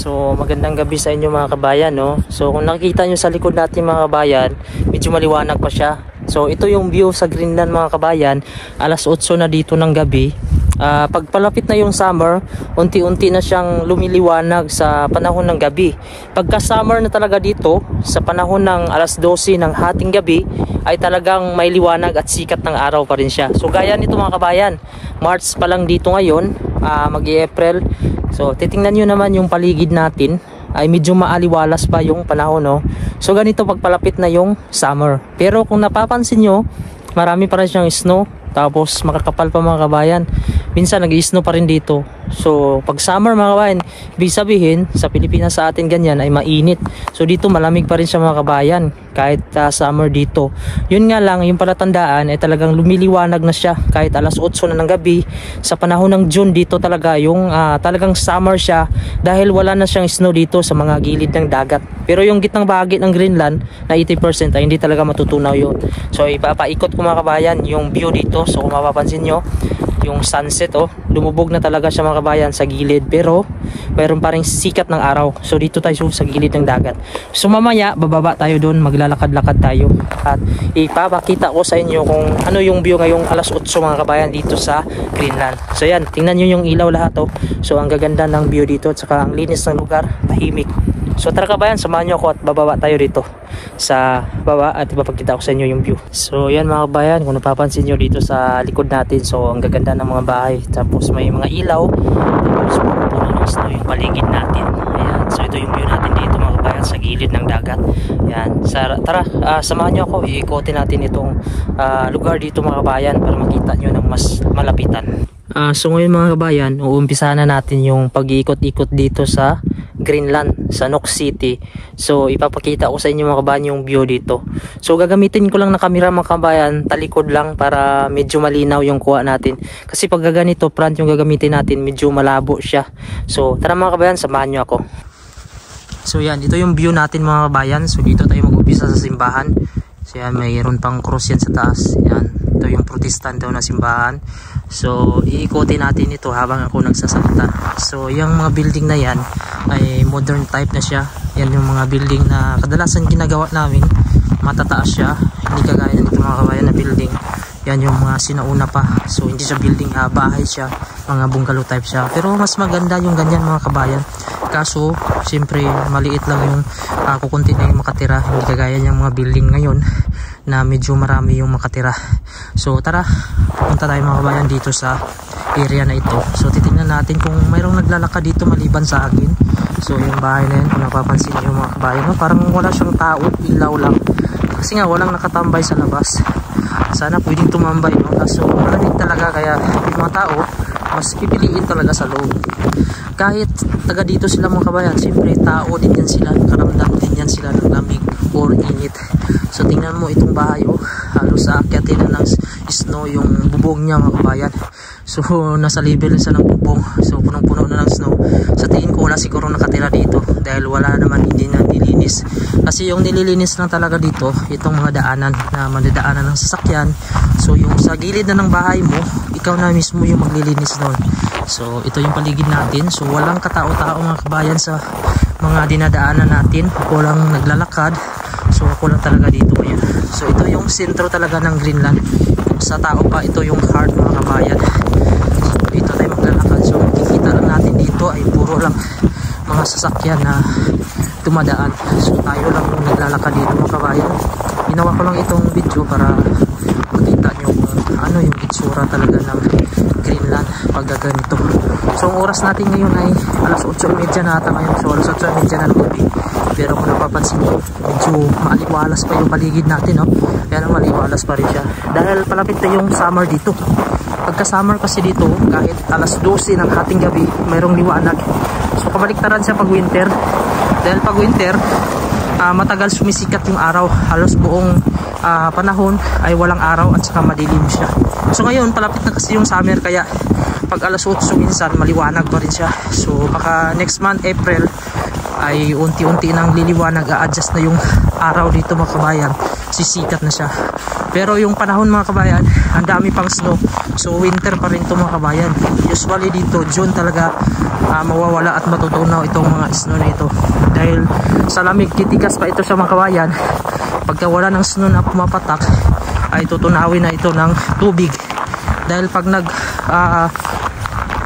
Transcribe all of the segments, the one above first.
So magandang gabi sa inyo mga kabayan, no? So kung nakikita nyo sa likod natin mga kabayan, medyo maliwanag pa siya. So ito yung view sa Greenland mga kabayan. Alas 8 na dito ng gabi. Pagpalapit na yung summer, unti-unti na siyang lumiliwanag sa panahon ng gabi. Pagka summer na talaga dito, sa panahon ng alas 12 ng hating gabi, ay talagang may liwanag at sikat ng araw pa rin siya. So gaya nito mga kabayan, March pa lang dito ngayon, mag-April. So titingnan nyo naman yung paligid natin, ay medyo maaliwalas pa yung panahon, no? So ganito pagpalapit na yung summer. Pero kung napapansin nyo, marami pa rin siyang snow. Tapos makakapal pa mga kabayan. Minsan nag-i-snow pa rin dito. So pag summer mga kabayan, ibig sabihin sa Pilipinas sa atin ganyan ay mainit. So dito malamig pa rin siya mga kabayan kahit summer dito. Yun nga lang, yung palatandaan ay talagang lumiliwanag na siya kahit alas 8 na ng gabi. Sa panahon ng June dito talaga yung talagang summer siya dahil wala na siyang snow dito sa mga gilid ng dagat. Pero yung gitnang bahagi ng Greenland na 80% ay hindi talaga matutunaw yun. So ipapaikot ko mga kabayan yung view dito. So kung mapapansin nyo, yung sunset, lumubog na talaga siya mga kabayan sa gilid, pero mayroon pa ring sikat ng araw. So dito tayo sa gilid ng dagat. So mamaya bababa tayo doon, maglalakad-lakad tayo at ipapakita ko sa inyo kung ano yung view ngayong alas 8 mga kabayan dito sa Greenland. So yan, tingnan nyo yung ilaw lahat. So ang gaganda ng view dito at saka ang linis ng lugar, tahimik. So tara kabayan, samahan nyo ako at bababa tayo dito sa baba at ipapakita ko sa inyo yung view. So yan mga kabayan, kung napapansin nyo dito sa likod natin, so ang gaganda ng mga bahay, tapos may mga ilaw, tapos puno ng snow yung paligid natin. Ayan. So ito yung view natin dito mga kabayan sa gilid ng dagat. Ayan. Tara, samahan nyo ako, iikotin natin itong lugar dito mga kabayan para makita nyo ng mas malapitan. So ngayon mga kabayan, uumpisahan na natin yung pag-iikot-ikot dito sa Greenland, sa Nuuk City. So ipapakita ko sa inyo mga kabayan yung view dito. So gagamitin ko lang na camera mga kabayan, talikod lang para medyo malinaw yung kuha natin. Kasi pag gaganito, front yung gagamitin natin, medyo malabo siya. So tara mga kabayan, samahan nyo ako. So yan, ito yung view natin mga kabayan. So dito tayo mag-umpisa sa simbahan. So yan, mayroon pang cross yan sa taas. Yan, ito yung protestant daw na simbahan. So iikotin natin ito habang ako nagsasalita. So yung mga building na yan ay modern type na siya. Yan yung mga building na kadalasan ginagawa namin, matataas siya, hindi kagaya nito mga kabayan na building. Yan yung mga sinauna pa. So hindi siya building, bahay siya, mga bungalow type siya. Pero mas maganda yung ganyan mga kabayan. Kaso siyempre maliit lang yung kukunti na yung makatira, hindi kagaya yung mga building ngayon na medyo marami yung makatira. So tara, pupunta tayo mga kabayan dito sa area na ito. So titingnan natin kung mayroong naglalakad dito maliban sa akin. So yung bahay na yan, kung napapansin nyo mga kabayan, parang wala siyang tao, ilaw lang. Kasi nga walang nakatambay sa labas. Sana pwedeng tumambay, no? Kaso malamig talaga, kaya yung mga tao mas pipiliin talaga sa loob. Kahit taga dito sila mga kabayan, siyempre tao din yan sila, karamdam din yan sila ng lamig or init. So tingnan mo itong bahay, halos sa akyatin na ng snow yung bubong niya mga kabayan. So nasa level sa ng bubong, so punong-puno na ng snow. Sa tingin ko wala siguro nakatira dito dahil wala naman, hindi na nilinis. Kasi yung nililinis lang talaga dito, itong mga daanan na madadaanan ng sasakyan. So yung sa gilid na ng bahay mo, ikaw na mismo yung maglilinis doon. So ito yung paligid natin. So walang katao-tao mga kabayan sa mga dinadaanan natin, walang naglalakad. So ako lang talaga dito ngayon. So ito yung sentro talaga ng Greenland. Sa tao pa, ito yung heart mga kabayan. So dito tayo maglalakad. So makikita lang natin dito ay puro lang mga sasakyan na dumadaan. So tayo lang naglalakad dito mga kabayan. Ginawa ko lang itong video para makita nyo kung ano yung itsura talaga ng Greenland pag ganito. So ang oras natin ngayon ay alas 8:30 na ata ngayon. So alas 8:30 na ng gabi. Pero kung napapansin nyo, medyo maaliwalas pa yung paligid natin, no? Kaya maliwalas pa rin siya dahil palapit na yung summer dito. Pagka summer kasi dito, kahit alas 12 ng hating gabi, mayroong liwanag. So kabaliktaran siya pag winter. Dahil pag winter, matagal sumisikat yung araw. Halos buong panahon ay walang araw at saka madilim siya. So ngayon palapit na kasi yung summer, kaya pag alas 8 minsan maliwanag pa rin siya. So baka next month April ay unti-unti nang liliwanag, a-adjust na yung araw dito mga kabayan, sisikat na siya. Pero yung panahon mga kabayan, ang dami pang snow. So winter pa rin to mga kabayan. Usually dito June talaga mawawala at matutunaw itong mga snow na ito. Dahil sa lamig, titigas pa ito sa mga kabayan. Pagka wala ng snow na pumapatak, ay tutunawin na ito ng tubig. Dahil pag nag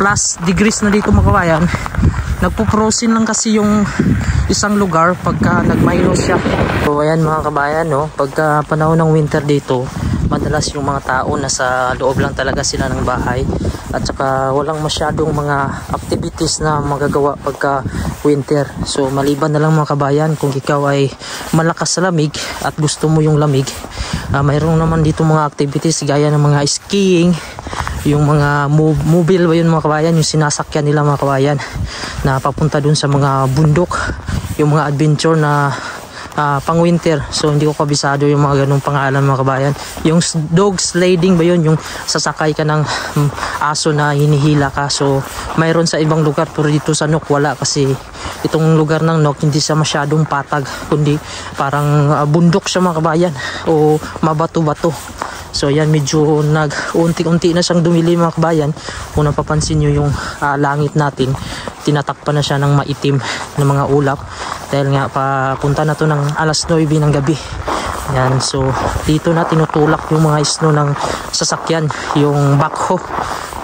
plus degrees na dito mga kabayan, nagpo-frozen lang kasi yung isang lugar pagka nag-minus siya. So ayan mga kabayan, no, pagka panahon ng winter dito, madalas yung mga tao nasa loob lang talaga sila ng bahay at saka walang masyadong mga activities na magagawa pagka winter. So maliban na lang mga kabayan kung ikaw ay malakas sa lamig at gusto mo yung lamig, mayroon naman dito mga activities gaya ng mga skiing, yung mga mobile ba yun mga kabayan, yung sinasakyan nila mga kabayan na papunta dun sa mga bundok, yung mga adventure na pang winter. So hindi ko kabisado yung mga ganung pangalan mga kabayan. Yung dog sliding ba yun, yung sasakay ka ng aso na hinihila ka. So mayroon sa ibang lugar pero dito sa Nok wala, kasi itong lugar ng Nok hindi siya masyadong patag, kundi parang bundok siya mga kabayan o mabato-bato. So yan, medyo unti-unti na siyang dumili mga kabayan. Kung napapansin nyo yung langit natin, tinatakpan na siya ng maitim na mga ulap dahil nga papunta na to ng alas 9 ng gabi. Yan, so dito na tinutulak yung mga snow ng sasakyan, yung backhoe.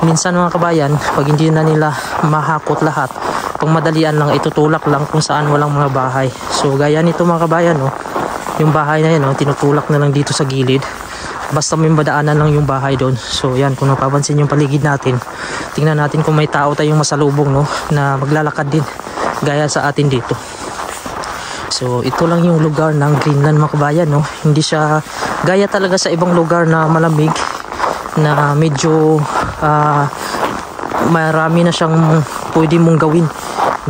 Minsan mga kabayan, pag hindi na nila mahakot lahat, pag madalian lang, itutulak lang kung saan walang mga bahay. So gaya nito mga kabayan, no, yung bahay na yan, no, tinutulak na lang dito sa gilid. Basta may madaanan lang yung bahay doon. So yan, kung napapansin yung paligid natin, tingnan natin kung may tao tayong masalubong, no, na maglalakad din gaya sa atin dito. So ito lang yung lugar ng Greenland mga kabayan, no. Hindi siya gaya talaga sa ibang lugar na malamig, na medyo marami na siyang pwede mong gawin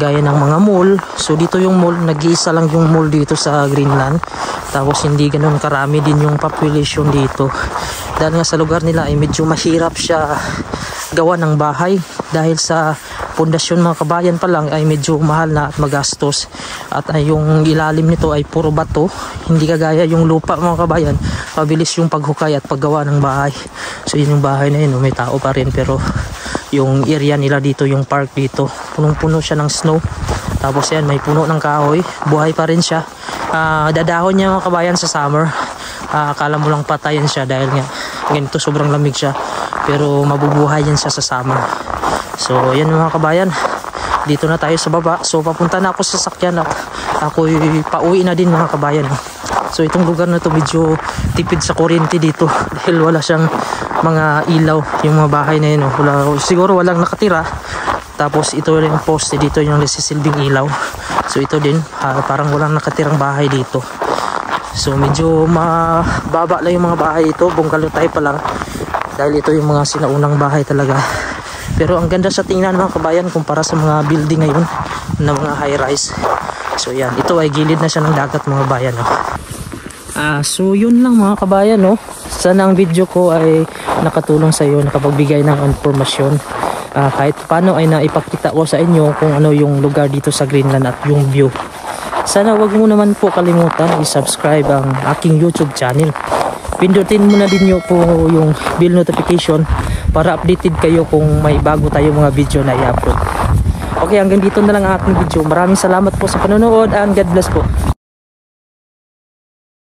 gaya ng mga mall. So dito yung mall, nag-iisa lang yung mall dito sa Greenland. Tapos hindi ganoon karami din yung population dito. Dahil nga sa lugar nila ay medyo mahirap siya gawa ng bahay. Dahil sa pundasyon mga kabayan pa lang ay medyo mahal na at magastos. At yung ilalim nito ay puro bato. Hindi kagaya yung lupa mga kabayan, mabilis yung paghukay at paggawa ng bahay. So yun yung bahay na yun, may tao pa rin. Pero yung area nila dito, yung park dito, punong-puno siya ng snow. Tapos yan, may puno ng kahoy, buhay pa rin siya. Dadahon niya mga kabayan sa summer. Akala mo lang patayin siya dahil nga ganito sobrang lamig siya, pero mabubuhay yan siya sa summer. So yan mga kabayan, dito na tayo sa baba. So papunta na ako sa sasakyan at ako'y pauwi na din mga kabayan. So itong lugar na to medyo tipid sa kuryente dito dahil wala siyang mga ilaw. Yung mga bahay na yun, siguro walang nakatira. Tapos ito rin yung poste dito, yung nagsisilbing ilaw. So ito din, parang walang nakatirang bahay dito. So medyo mababa lang yung mga bahay ito, bungalow type pa lang. Dahil ito yung mga sinaunang bahay talaga. Pero ang ganda sa tingnan mga kabayan kumpara sa mga building ngayon na mga high rise. So yan, ito ay gilid na siya ng dagat mga bayan, no? So yun lang mga kabayan, no? Sana ang video ko ay nakatulong sa iyo, nakapagbigay ng informasyon. Kahit paano ay naipakita ko sa inyo kung ano yung lugar dito sa Greenland at yung view. Sana wag mo naman po kalimutan i-subscribe ang aking YouTube channel. Pindutin mo na din po yung bell notification para updated kayo kung may bago tayong mga video na i-upload. Okay, hanggang dito na lang ang aking video. Maraming salamat po sa panonood and God bless po.